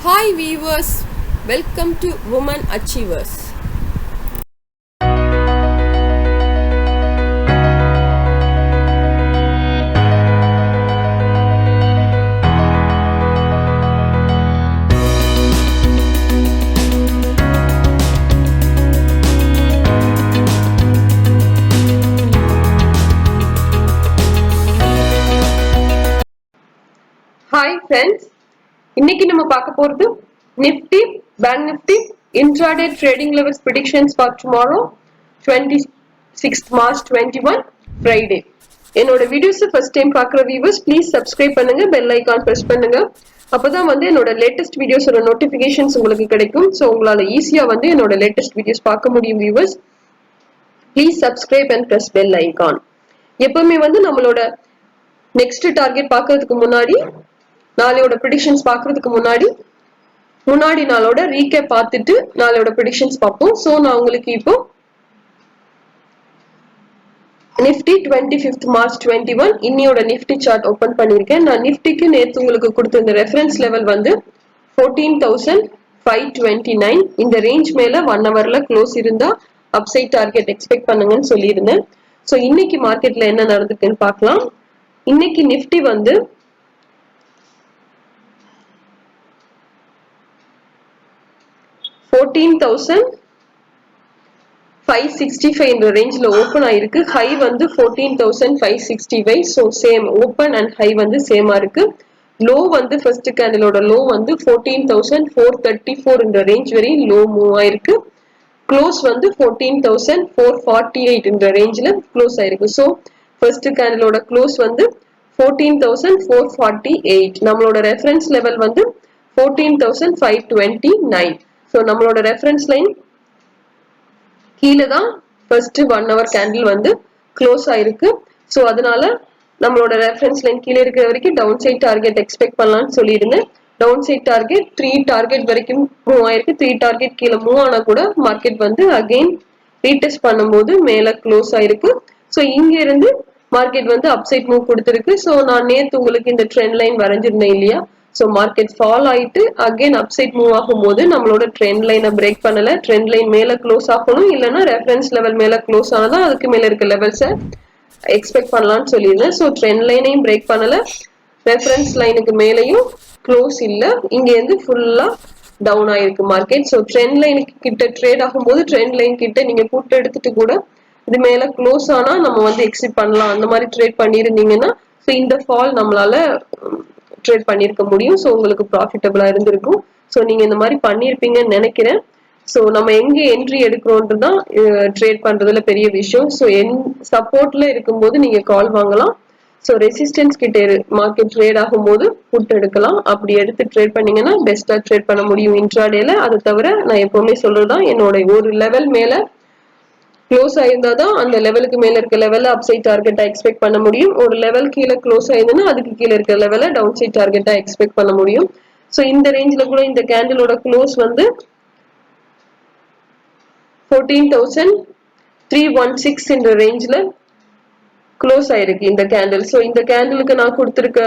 Hi viewers, welcome to Women Achievers. Hi friends, இன்னைக்கு நம்ம பார்க்க போறது Nifty, Bank Nifty, intraday trading levels predictions for tomorrow, 26th March 21, Friday. என்னோட videos first time பார்க்குற viewers please subscribe பண்ணுங்க, bell icon press பண்ணுங்க. அப்பதான் வந்து என்னோட லேட்டஸ்ட் வீடியோஸோட நோட்டிஃபிகேஷன்ஸ் உங்களுக்கு கிடைக்கும். ஸோ உங்களால ஈஸியா வந்து என்னோட லேட்டஸ்ட் வீடியோஸ் பார்க்க முடியும் viewers. Please subscribe and press bell icon. எப்பவுமே வந்து நம்மளோட நெக்ஸ்ட் டார்கெட் பார்க்கறதுக்கு முன்னாடி நாளையோட ப்ரெடிக்ஷன்ஸ் பார்க்கறதுக்கு முன்னாடி நாளோட ரீகேப் பார்த்துட்டு நாளையோட ப்ரெடிக்ஷன்ஸ் பார்ப்போம். ஸோ நான் உங்களுக்கு இப்போ நிஃப்டி 25th மார்ச் 21 இன்னியோட நிஃப்டி சார்ட் ஓபன் பண்ணிருக்கேன். நான் நிஃப்டிக்கு நேற்று உங்களுக்கு கொடுத்த இந்த ரெஃபரன்ஸ் லெவல் வந்து 14,529. இந்த ரேஞ்ச் மேல 1 ஹவர்ல க்ளோஸ் இருந்தா அப்சைட் டார்கெட் எக்ஸ்பெக்ட் பண்ணுங்கன்னு சொல்லியிருந்தேன். ஸோ இன்னைக்கு மார்க்கெட்ல என்ன நடந்துக்குன்னு பார்க்கலாம். இன்னைக்கு நிஃப்டி வந்து 14,565 என்ற ரேஞ்ச்ல ஓபன் ஆயிருக்கு. ஹை வந்து 14,565. So same open and high வந்து சேமா இருக்கு. லோ வந்து ஃபர்ஸ்ட் கேண்டிலோட லோ வந்து 14,434 என்ற ரேஞ்ச் வரையும் லோ மூவ் ஆயிருக்கு. க்ளோஸ் வந்து 14,448 என்ற ரேஞ்ச்ல க்ளோஸ் ஆயிருக்கு. ஸோ ஃபர்ஸ்ட் கேண்டிலோட க்ளோஸ் வந்து 14,448. நம்மளோட ரெஃபரன்ஸ் லெவல் வந்து 14,529. ஸோ நம்மளோட ரெஃபரன்ஸ் லைன் கீழே தான் ஃபர்ஸ்ட் 1 ஹவர் கேண்டில் வந்து க்ளோஸ் ஆயிருக்கு. ஸோ அதனால நம்மளோட ரெஃபரன்ஸ் லைன் கீழே இருக்கிற வரைக்கும் டவுன் சைட் டார்கெட் எக்ஸ்பெக்ட் பண்ணலாம்னு சொல்லியிருந்தேன். டவுன் சைட் டார்கெட் 3 டார்கெட் வரைக்கும் மூவ் ஆயிருக்கு. 3 டார்கெட் கீழே மூவ் ஆனா கூட மார்க்கெட் வந்து அகெயின் ரீடெஸ்ட் பண்ணும்போது மேல க்ளோஸ் ஆயிருக்கு. ஸோ இங்க இருந்து மார்க்கெட் வந்து அப்சைட் மூவ் கொடுத்துருக்கு. ஸோ நான் நேத்து உங்களுக்கு இந்த ட்ரெண்ட் லைன் வரைஞ்சிருந்தேன் இல்லையா. ஸோ மார்க்கெட் ஃபால் ஆயிட்டு அகெயின் அப்சைட் மூவ் ஆகும்போது நம்மளோட ட்ரெண்ட் லைனை பிரேக் பண்ணல. ட்ரெண்ட் லைன் மேல க்ளோஸ் ஆகணும், இல்லைன்னா ரெஃபரன்ஸ் லெவல் மேல க்ளோஸ் ஆனதான் அதுக்கு மேல இருக்க லெவல்ஸை எக்ஸ்பெக்ட் பண்ணலாம்னு சொல்லியிருந்தேன். ஸோ ட்ரெண்ட் லைனையும் பிரேக் பண்ணல, ரெஃபரன்ஸ் லைனுக்கு மேலையும் க்ளோஸ் இல்ல. இங்க இருந்து ஃபுல்லா டவுன் ஆயிருக்கு மார்க்கெட். ஸோ ட்ரெண்ட் லைனுக்கு கிட்ட ட்ரேட் ஆகும்போது ட்ரெண்ட் லைன் கிட்ட நீங்க புட் எடுத்துட்டு கூட இது மேல க்ளோஸ் ஆனா நம்ம வந்து எக்ஸிட் பண்ணலாம். அந்த மாதிரி ட்ரேட் பண்ணிருந்தீங்கன்னா ஸோ இந்த ஃபால் நம்மளால ட்ரேட் பண்ணிருக்க முடியும். ஸோ உங்களுக்கு ப்ராஃபிட்டபிளா இருந்திருக்கும். ஸோ நீங்க இந்த மாதிரி பண்ணிருப்பீங்கன்னு நினைக்கிறேன். ஸோ நம்ம எங்க என்ட்ரி எடுக்கிறோன்றதுதான் ட்ரேட் பண்றதுல பெரிய விஷயம். ஸோ சப்போர்ட்ல இருக்கும்போது நீங்க கால் வாங்கலாம். ஸோ ரெசிஸ்டன்ஸ் கிட்ட மார்க்கெட் ட்ரேட் ஆகும்போது புட் எடுக்கலாம். அப்படி எடுத்து ட்ரேட் பண்ணீங்கன்னா பெஸ்டா ட்ரேட் பண்ண முடியும் இன்ட்ராடேல. அதை தவிர நான் எப்பவுமே சொல்றதுதான், என்னோட ஒரு லெவல் மேல க்ளோஸ் ஆயிருந்தாதான் அந்த லெவலுக்கு மேல இருக்க லெவல்ல அப்சைட் டார்கெட்டா எக்ஸ்பெக்ட் பண்ண முடியும். ஒரு லெவல் கீழே க்ளோஸ் ஆயிருந்ததுன்னா அதுக்கு கீழே இருக்க லெவல்ல டவுன் சைட் டார்கெட்டா எக்ஸ்பெக்ட் பண்ண முடியும். ஸோ இந்த ரேஞ்சில கூட இந்த கேண்டிலோட க்ளோஸ் வந்து 14,316 என்ற ரேஞ்சில க்ளோஸ் ஆயிருக்கு இந்த கேண்டில். ஸோ இந்த கேண்டிலுக்கு நான் கொடுத்திருக்க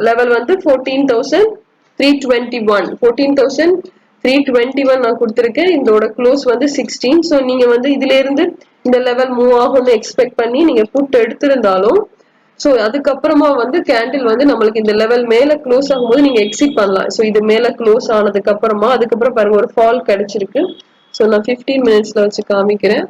லெவல் வந்து 14,321. 14,321 நான் கொடுத்திருக்கேன். இதோட க்ளோஸ் வந்து 16. ஸோ நீங்க வந்து இதுல இருந்து இந்த லெவல் மூவ் ஆகும்னு எக்ஸ்பெக்ட் பண்ணி நீங்க புட் எடுத்திருந்தாலும் ஸோ அதுக்கப்புறமா வந்து கேண்டில் வந்து நம்மளுக்கு இந்த லெவல் மேல க்ளோஸ் ஆகும்போது நீங்க எக்ஸிட் பண்ணலாம். ஸோ இது மேல க்ளோஸ் ஆனதுக்கு அப்புறமா அதுக்கப்புறம் பாருங்க ஒரு ஃபால் கிடைச்சிருக்கு. ஸோ நான் 15 மினிட்ஸ்ல வச்சு காமிக்கிறேன்.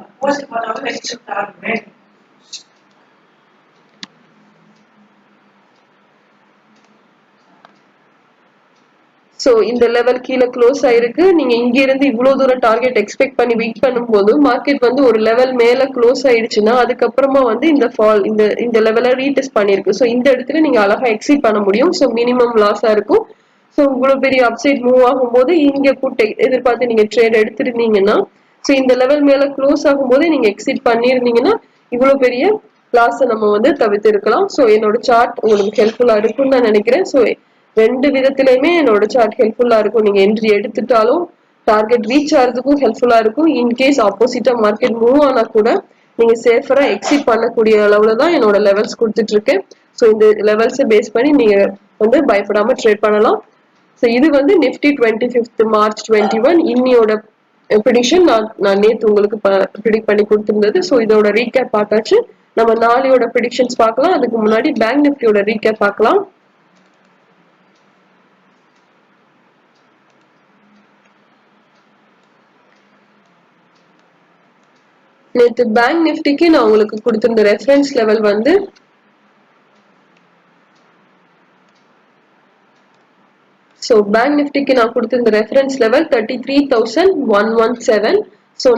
ஸோ இந்த லெவல் கீழே க்ளோஸ் ஆயிருக்கு. நீங்க இங்க இருந்து இவ்வளவு தூரம் டார்கெட் எக்ஸ்பெக்ட் பண்ணி வெயிட் பண்ணும்போது மார்க்கெட் வந்து ஒரு லெவல் மேல க்ளோஸ் ஆயிடுச்சுன்னா அதுக்கப்புறமா வந்து இந்த ஃபால் இந்த லெவலை ரீடெஸ்ட் பண்ணிருக்கு. ஸோ இந்த இடத்துல நீங்க அழகா எக்ஸிட் பண்ண முடியும். ஸோ மினிமம் லாஸா இருக்கும். ஸோ இவ்வளவு பெரிய அப்சைட் மூவ் ஆகும்போது இங்க புட் எதிர்பார்த்து நீங்க ட்ரேட் எடுத்திருந்தீங்கன்னா ஸோ இந்த லெவல் மேல க்ளோஸ் ஆகும்போது நீங்க எக்ஸிட் பண்ணிருந்தீங்கன்னா இவ்வளவு பெரிய லாஸை நம்ம வந்து தவிர்த்து இருக்கலாம். ஸோ என்னோட சார்ட் உங்களுக்கு ஹெல்ப்ஃபுல்லா இருக்கும்னு நான் நினைக்கிறேன். ஸோ ரெண்டு விதத்திலயுமே என்னோட சார்ட் ஹெல்ப்ஃபுல்லா இருக்கும். நீங்க என்ட்ரி எடுத்துட்டாலும் டார்கெட் ரீச் ஆகிறதுக்கும் ஹெல்ப்ஃபுல்லா இருக்கும். இன்கேஸ் ஆப்போசிட்டா மார்க்கெட் மூவ் ஆனா கூட நீங்க சேஃபரா எக்ஸிட் பண்ணக்கூடிய அளவுல தான் என்னோட லெவல்ஸ் கொடுத்துட்டு இருக்கேன். ஸோ இந்த லெவல்ஸை பேஸ் பண்ணி நீங்க வந்து பயப்படாம ட்ரேட் பண்ணலாம். ஸோ இது வந்து நிஃப்டி 25th March 21 இன்னியோட ப்ரிடிக்ஷன் நான் நேத்து உங்களுக்கு ப்ரிடிக்ட் பண்ணி கொடுத்திருந்தது. ஸோ இதோட ரீகேப் பார்த்தாச்சு. நம்ம நாளையோட ப்ரிடிக்ஷன்ஸ் பார்க்கலாம். அதுக்கு முன்னாடி பேங்க் நிஃப்டியோட ரீகேப் பார்க்கலாம். நேத்து பேங்க் நிஃப்டிக்கு நான் உங்களுக்கு கொடுத்திருந்த ரெஃபரன்ஸ் லெவல் வந்து பேங்க் நிஃப்டிக்கு நான் கொடுத்திருந்த ரெஃபரன்ஸ் லெவல் 33,117.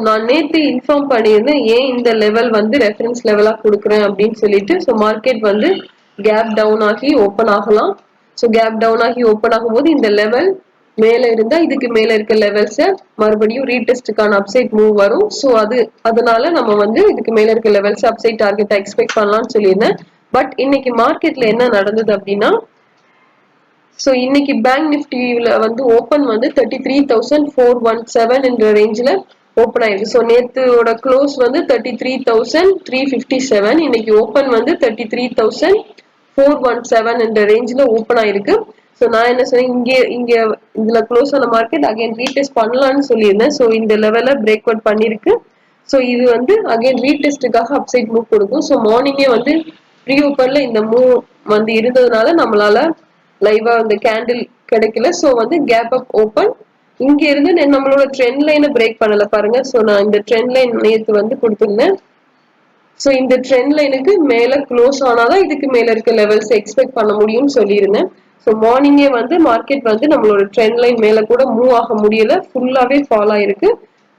நான் நேத்து இன்ஃபார்ம் பண்ணியிருந்தேன் ஏன் இந்த லெவல் வந்து ரெஃபரன்ஸ் லெவலா கொடுக்குறேன் அப்படின்னு சொல்லிட்டு. மார்க்கெட் வந்து கேப் டவுன் ஆகி ஓப்பன் ஆகலாம். கேப் டவுன் ஆகி ஓப்பன் ஆகும்போது இந்த லெவல் மேல இருந்தா இதுக்கு மேல இருக்க லெவல்ஸ் மறுபடியும் ரீடெஸ்டுக்கான அப்சைட் மூவ் வரும். அதனால நம்ம வந்து இதுக்கு மேல இருக்க லெவல்ஸ் அப்சைட் டார்கெட் எக்ஸ்பெக்ட் பண்ணலாம்னு சொல்லியிருந்தேன். பட் இன்னைக்கு மார்க்கெட்ல என்ன நடந்தது அப்படின்னா, இன்னைக்கு பேங்க் நிஃப்டில வந்து ஓப்பன் வந்து 33,417 என்ற ரேஞ்சில் ஓப்பன் ஆயிருக்கு. நேத்தோட க்ளோஸ் வந்து 33,357. இன்னைக்கு ஓப்பன் வந்து 33,417 என்ற ரேஞ்சில் ஓப்பன் ஆயிருக்கு. நான் என்ன சொன்னேன், இங்க இதுல க்ளோஸ் ஆன மார்க்கெட் அகைன் ரீடெஸ்ட் பண்ணலாம்னு சொல்லியிருந்தேன். இந்த லெவல பிரேக் அவுட் பண்ணிருக்கு. இது வந்து அகைன் ரீடெஸ்டுக்காக அப்சைட் மூவ் கொடுக்கும். மார்னிங்கே வந்து ப்ரீ ஓப்பன்ல இந்த மூவ் வந்து இருந்ததுனால நம்மளால லைவா இந்த கேண்டில் கிடைக்கல. வந்து கேப் அப் ஓப்பன் இங்க இருந்து நம்மளோட ட்ரெண்ட் லைனை பிரேக் பண்ணல பாருங்க. நான் இந்த ட்ரெண்ட் லைன் நேத்து வந்து கொடுத்திருந்தேன். இந்த ட்ரெண்ட் லைனுக்கு மேல க்ளோஸ் ஆனாதான் இதுக்கு மேல இருக்க லெவல்ஸ் எக்ஸ்பெக்ட் பண்ண முடியும்னு சொல்லியிருந்தேன். மார்னிங்கே வந்து மார்க்கெட் வந்து நம்மளோட ட்ரெண்ட் லைன் மேல கூட மூவ் ஆக முடியல, ஃபுல்லாவே ஃபால் ஆயிருக்கு.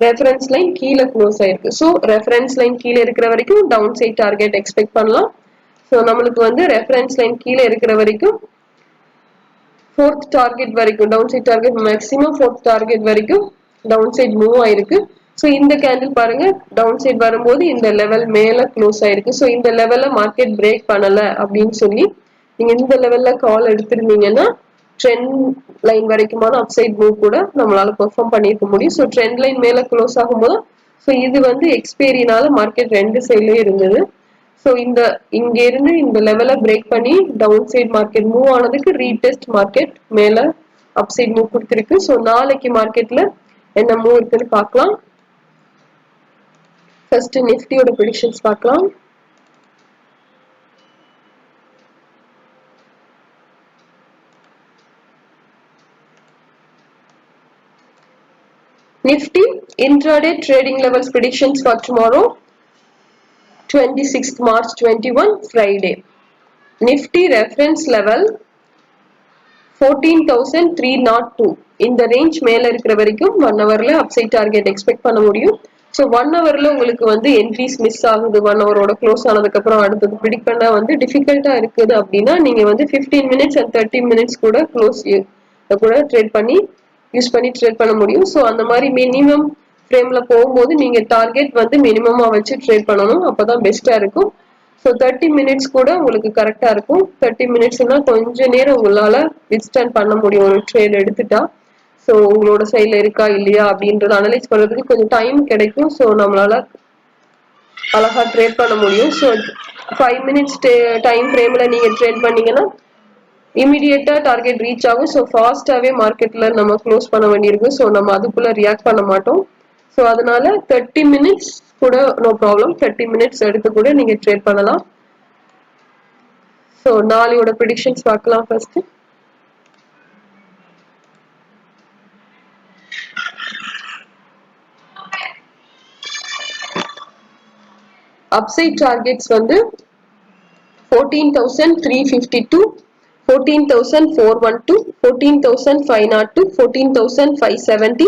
ரெஃபரன்ஸ் லைன் கீழே க்ளோஸ் ஆயிருக்கு. ரெஃபரன்ஸ் லைன் கீழே இருக்கிற வரைக்கும் டவுன் சைட் டார்கெட் எக்ஸ்பெக்ட் பண்ணலாம். நம்மளுக்கு வந்து ரெஃபரன்ஸ் லைன் கீழே இருக்கிற வரைக்கும் fourth டார்கெட் வரைக்கும் down side target maximum fourth target வரைக்கும் டவுன் சைட் மூவ் ஆயிருக்கு. இந்த கேண்டில் பாருங்க டவுன் சைட் வரும்போது இந்த லெவல் மேல க்ளோஸ் ஆயிருக்கு. இந்த லெவல்ல மார்க்கெட் பிரேக் பண்ணல அப்படின்னு சொல்லி நீங்க இந்த லெவல்ல கால் எடுத்திருந்தீங்கன்னா ட்ரெண்ட் லைன் வரைக்குமான அப்சைட் மூவ் கூட நம்மளால பெர்ஃபார்ம் பண்ணிருக்க முடியும். ட்ரெண்ட் லைன் மேல க்ளோஸ் ஆகும்போது இது வந்து எக்ஸ்பைரினால மார்க்கெட் ரெண்டு சைட்லயும் இருந்தது. இங்க இருந்து இந்த லெவல பிரேக் பண்ணி டவுன் சைட் மார்க்கெட் மூவ் ஆனதுக்கு ரீடெஸ்ட் மார்க்கெட் மேல அப்சைட் மூவ் கொடுத்திருக்கு. நாளைக்கு மார்க்கெட்ல என்ன மூவ் இருக்குன்னு பார்க்கலாம். ஃபர்ஸ்ட் நிஃப்டியோட ப்ரெடிக்ஷன்ஸ் பார்க்கலாம். Nifty intraday trading levels predictions for tomorrow 26th March 21 Friday. Nifty reference level 14,302. இந்த ரேஞ்ச் மேல இருக்கிற வரைக்கும் 1 ஹவர்ல அப்சைட் டார்கெட் எக்ஸ்பெக்ட் பண்ண முடியும். 1 ஹவர்ல உங்களுக்கு வந்து என்ட்ரிஸ் மிஸ் ஆகுது, 1 ஹவரோட க்ளோஸ் ஆனதுக்கு அப்புறம் அடுத்தது ப்ரிடிக்ட் பண்ண வந்து டிஃபிகல்ட்டா இருக்குது அப்படின்னா நீங்க வந்து 15 மினிட்ஸ் அண்ட் 30 மினிட்ஸ் கூட க்ளோஸ் கூட ட்ரேட் பண்ணி யூஸ் பண்ணி ட்ரேட் பண்ண முடியும். அந்த மாதிரி மினிமம் ஃப்ரேம்ல போகும்போது நீங்க டார்கெட் வந்து மினிமமா வச்சு ட்ரேட் பண்ணணும், அப்பதான் பெஸ்டா இருக்கும். 30 மினிட்ஸ் கூட உங்களுக்கு கரெக்டா இருக்கும். 30 மினிட்ஸ்னா கொஞ்ச நேரம் உங்களால வித்ஸ்டாண்ட் பண்ண முடியும் ஒரு ட்ரேட் எடுத்துட்டா. உங்களோட சைட்ல இருக்கா இல்லையா அப்படின்றத அனலைஸ் பண்றதுக்கு கொஞ்சம் டைம் கிடைக்கும். நம்மளால அழகா ட்ரேட் பண்ண முடியும். 5 மினிட்ஸ் டைம் ஃப்ரேம்ல நீங்க ட்ரேட் பண்ணீங்கன்னா இமிடியேட்டா டார்கெட் ரீச் ஆகும். ஃபாஸ்டாவே மார்க்கெட்ல நம்ம க்ளோஸ் பண்ண வேண்டியிருக்கு. நம்ம அதுக்குள்ள ரியாக்ட் பண்ண மாட்டோம். அதனால 30 மினிட்ஸ் கூட நோ ப்ராப்ளம், 30 மினிட்ஸ் எடுத்து கூட நீங்க ட்ரேட் பண்ணலாம். நாளையோட ப்ரெடிக்ஷன்ஸ் பார்க்கலாம். ஃபர்ஸ்ட் அப்சைட் டார்கெட்ஸ் வந்து 14,352, 14,412, 14,502, 14,570,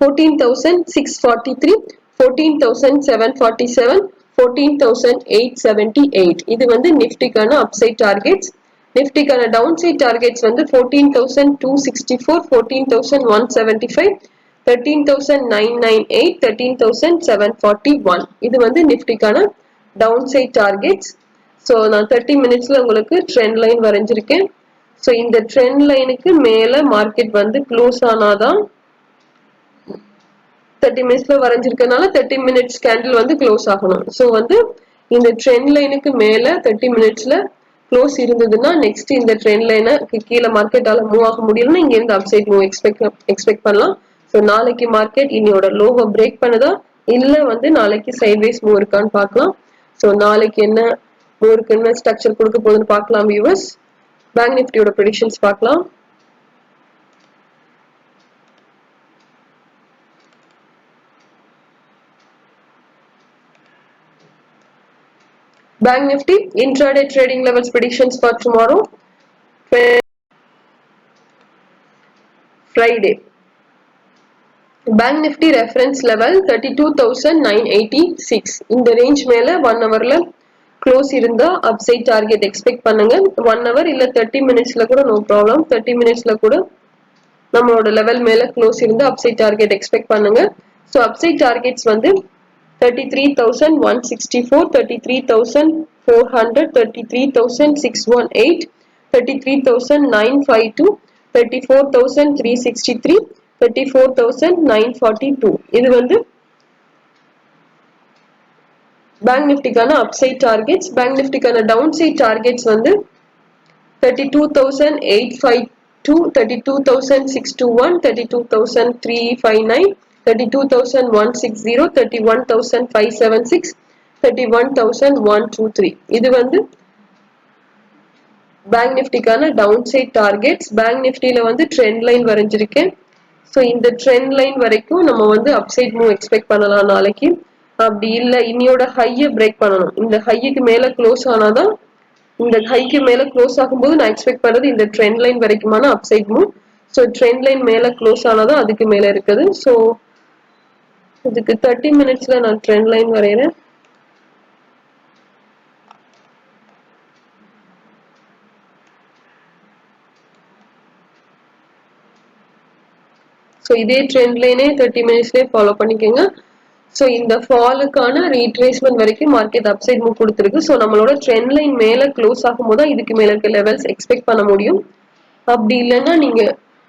14,643, 14,747, 14,878. இது வந்து நிஃப்டிக்கான அப்சைட் டார்கெட்ஸ். நிஃப்டிக்கான டவுன் சைட் டார்கெட்ஸ் வந்து 14,264, 14,175, 13,998, 13,741. இது வந்து நிஃப்டிக்கான டவுன் சைட் டார்கெட்ஸ். நான் 30 மினிட்ஸ்ல உங்களுக்கு ட்ரெண்ட் லைன் வரைஞ்சிருக்கேன். இந்த ட்ரெண்ட் லைனுக்கு மேல மார்க்கெட் வந்து க்ளோஸ் ஆனாதான் 30 மினிட்ஸ்ல வரைஞ்சிருக்கனால 30 மினிட்ஸ் கேண்டில் வந்து க்ளோஸ் ஆகணும். வந்து இந்த ட்ரெண்ட் லைனுக்கு மேல 30 மினிட்ஸ்ல க்ளோஸ் இருந்ததுன்னா நெக்ஸ்ட் இந்த ட்ரெண்ட் லைனை கீழே மார்க்கெட்டால மூவ் ஆக முடியலன்னா இங்க இருந்து அப்சைட் மூவ் எக்ஸ்பெக்ட் பண்ணலாம். ஸோ நாளைக்கு மார்க்கெட் இன்னையோட லோவை பிரேக் பண்ணுதா இல்ல வந்து நாளைக்கு சைட்வேஸ் மூவ் இருக்கான்னு பார்க்கலாம். ஸோ நாளைக்கு என்ன மூவ்க்கு என்ன ஸ்ட்ரக்சர் கொடுக்க போகுதுன்னு பார்க்கலாம் வியூவர்ஸ். பேங்க் நிஃப்டியோட ப்ரெடிக்ஷன்ஸ் பார்க்கலாம். Bank Nifty intraday trading levels predictions for tomorrow, Friday. Bank Nifty reference level 32,986. இந்த ரேஞ்ச் மேல 1 ஹவர்ல க்ளோஸ் இருந்தா அப்சைட் டார்கெட் எக்ஸ்பெக்ட் பண்ணுங்க. 1 ஹவர் இல்ல 30 மினிட்ஸ்ல கூட நோ ப்ராப்ளம். 30 மினிட்ஸ்ல கூட நம்மளோட லெவல் மேல க்ளோஸ் இருந்தா அப்சைட் டார்கெட் எக்ஸ்பெக்ட் பண்ணுங்க. ஸோ அப்சைட் டார்கெட்ஸ் வந்து 33,164, 33,400, 33,618, 33,952, 34,363, 34,942. இது வந்து பேங்க் நிஃப்டிக்கான அப்சைட் டார்கெட்ஸ். பேங்க் நிஃப்டிக்கான டவுன் சைட் டார்கெட்ஸ் வந்து 32,852, 32,621, 32,359, 32,160, 31,576, 31,123. இது வந்து பேங்க் நிஃப்டிக்கான டவுன் சைட் டார்கெட்ஸ். பேங்க் நிஃப்டில வந்து ட்ரெண்ட் லைன் வரைஞ்சிருக்கேன். ஸோ இந்த ட்ரெண்ட் லைன் வரைக்கும் நம்ம வந்து அப்சைட் மூவ் எக்ஸ்பெக்ட் பண்ணலாம் நாளைக்கு. அப்படி இல்லை இன்னையோட ஹையை பிரேக் பண்ணணும். இந்த ஹைக்கு மேல க்ளோஸ் ஆனாதான், இந்த ஹைக்கு மேல க்ளோஸ் ஆகும்போது நான் எக்ஸ்பெக்ட் பண்றது இந்த ட்ரெண்ட் லைன் வரைக்குமான upside move. So trend line மேல க்ளோஸ் ஆனாதான் அதுக்கு மேல இருக்குது. ஸோ இதுக்கு 30 மினிட்ஸ்ல நான் ட்ரெண்ட் லைன் வரைகிறேன். ஸோ இதே ட்ரெண்ட் லைனே 30 மினிட்ஸ்லேயே ஃபாலோ பண்ணிக்கோங்க. ஸோ இந்த ஃபாலுக்கான ரீட்ரேஸ்மெண்ட் வரைக்கும் மார்க்கெட் அப்சைட் மூவ் கொடுத்துருக்கு. ஸோ நம்மளோட ட்ரெண்ட் லைன் மேல க்ளோஸ் ஆகும்போது தான் இதுக்கு மேல இருக்க லெவல்ஸ் எக்ஸ்பெக்ட் பண்ண முடியும். அப்படி இல்லைன்னா நீங்க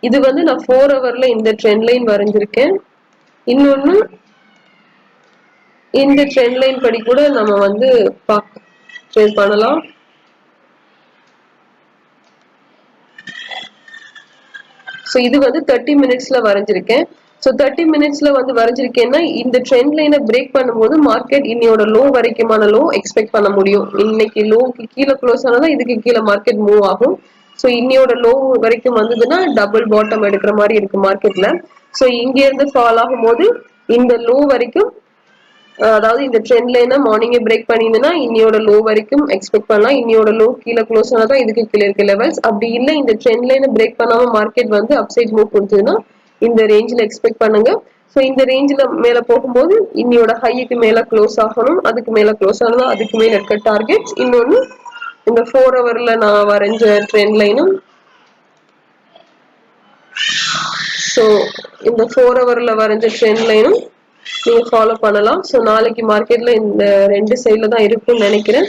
இது வந்து நான் 4 ஹவர்ல இந்த ட்ரெண்ட் லைன் வரைஞ்சிருக்கேன். இன்னொன்னு இந்த ட்ரெண்ட் லைன் படி கூட நம்ம வந்து ட்ரேட் பண்ணலாம். ஸோ இது வந்து 30 மினிட்ஸ்ல வரைஞ்சிருக்கேன். ஸோ 30 மினிட்ஸ்ல வந்து வரைஞ்சிருக்கேன்னா இந்த ட்ரெண்ட் லைனை பிரேக் பண்ணும்போது மார்க்கெட் இன்னையோட லோ வரைக்குமான லோ எக்ஸ்பெக்ட் பண்ண முடியும். இன்னைக்கு லோக்கு கீழே க்ளோஸ் ஆனதான் இதுக்கு கீழே மார்க்கெட் மூவ் ஆகும். ஸோ இன்னையோட லோ வரைக்கும் வந்ததுன்னா டபுள் பாட்டம் எடுக்கிற மாதிரி இருக்கு மார்க்கெட்ல. ஸோ இங்க இருந்து ஃபால் ஆகும் போது இந்த லோ வரைக்கும், அதாவது இந்த ட்ரெண்ட் லைனை மார்னிங்கே பிரேக் பண்ணிருந்தேன்னா இன்னையோட லோ வரைக்கும் எக்ஸ்பெக்ட் பண்ணலாம். இன்னையோட லோ கீழே க்ளோஸ் ஆனதான் இதுக்கு கீழே இருக்க லெவல்ஸ். அப்படி இல்லை இந்த ட்ரெண்ட் லைனை பிரேக் பண்ணாம மார்க்கெட் வந்து அப்சைட் மூவ் கொடுத்ததுன்னா இந்த ரேஞ்சில் எக்ஸ்பெக்ட் பண்ணுங்க. ஸோ இந்த ரேஞ்சில் மேல போகும்போது இன்னையோட ஹைக்கு மேல க்ளோஸ் ஆகணும். அதுக்கு மேல க்ளோஸ் ஆனதா அதுக்கு மேல இருக்க டார்கெட்ஸ். இன்னொன்னு இந்த 4 ஹவர்ல நான் வரைஞ்ச ட்ரெண்ட் லைனும், ஸோ இந்த 4 ஹவர்ல வரைஞ்ச ட்ரெண்ட் லைனும் நீங்க ஃபாலோ பண்ணலாம். ஸோ நாளைக்கு மார்க்கெட்ல இந்த ரெண்டு சைட்ல தான் இருக்கும்னு நினைக்கிறேன்.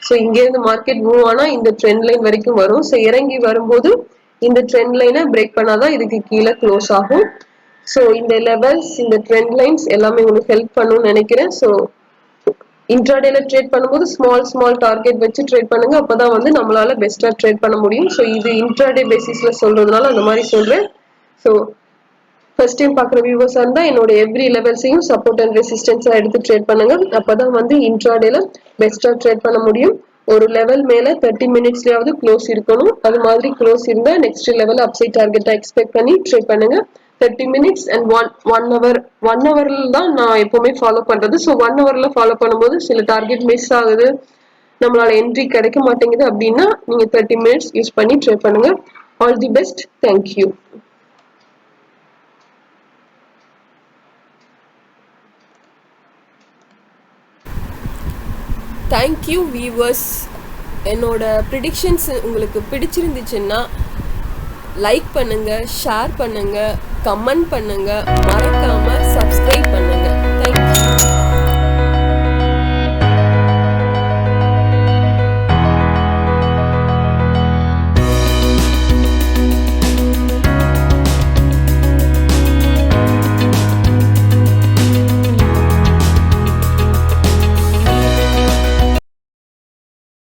ஸோ இங்கேருந்து மார்க்கெட் மூவ் ஆனா இந்த ட்ரெண்ட் லைன் வரைக்கும் வரும். ஸோ இறங்கி வரும்போது இந்த ட்ரெண்ட் லைனை பிரேக் பண்ணாதான் இதுக்கு கீழே க்ளோஸ் ஆகும். ஸோ இந்த லெவல்ஸ், இந்த ட்ரெண்ட் லைன்ஸ் எல்லாமே உங்களுக்கு ஹெல்ப் பண்ணும்னு நினைக்கிறேன். ஸோ இன்ட்ராடேல ட்ரேட் பண்ணும்போது ஸ்மால் டார்கெட் வச்சு ட்ரேட் பண்ணுங்க. அப்பதான் வந்து நம்மளால பெஸ்டா ட்ரேட் பண்ண முடியும். ஸோ இது இன்ட்ராடே பேசிஸ்ல சொல்றதுனால அந்த மாதிரி சொல்றேன். ஸோ ஃபர்ஸ்ட் டைம் பார்க்குற வியூவர்ஸா இருந்தா என்னோட எவ்ரி லெவல்ஸையும் சப்போர்ட் அண்ட் ரெசிஸ்டன்ஸா எடுத்து ட்ரேட் பண்ணுங்க. அப்பதான் வந்து இன்ட்ராடேல பெஸ்டா ட்ரேட் பண்ண முடியும். ஒரு லெவல் மேல 30 மினிட்ஸ்லயாவது க்ளோஸ் இருக்கணும். அது மாதிரி க்ளோஸ் இருந்தா நெக்ஸ்ட் லெவல் அப்சைட் டார்கெட்டா எக்ஸ்பெக்ட் பண்ணி ட்ரேட் பண்ணுங்க. 30 மினிட்ஸ் அண்ட் ஒன் ஹவர்ல தான் நான் எப்பவுமே ஃபாலோ பண்றது. ஸோ 1 ஹவர்ல ஃபாலோ பண்ணும்போது சில டார்கெட் மிஸ் ஆகுது, நம்மளால என்ட்ரி கிடைக்க மாட்டேங்குது அப்படின்னா நீங்க 30 மினிட்ஸ் யூஸ் பண்ணி ட்ரேட் பண்ணுங்க. All the best. Thank you. Thank you viewers. என்னோட ப்ரிடிக்ஷன்ஸ் உங்களுக்கு பிடிச்சிருந்துச்சுன்னா லைக் பண்ணுங்க, ஷேர் பண்ணுங்க, கமெண்ட் பண்ணுங்க, மறக்காம சப்ஸ்கிரைப் பண்ணுங்க. தேங்க்யூ.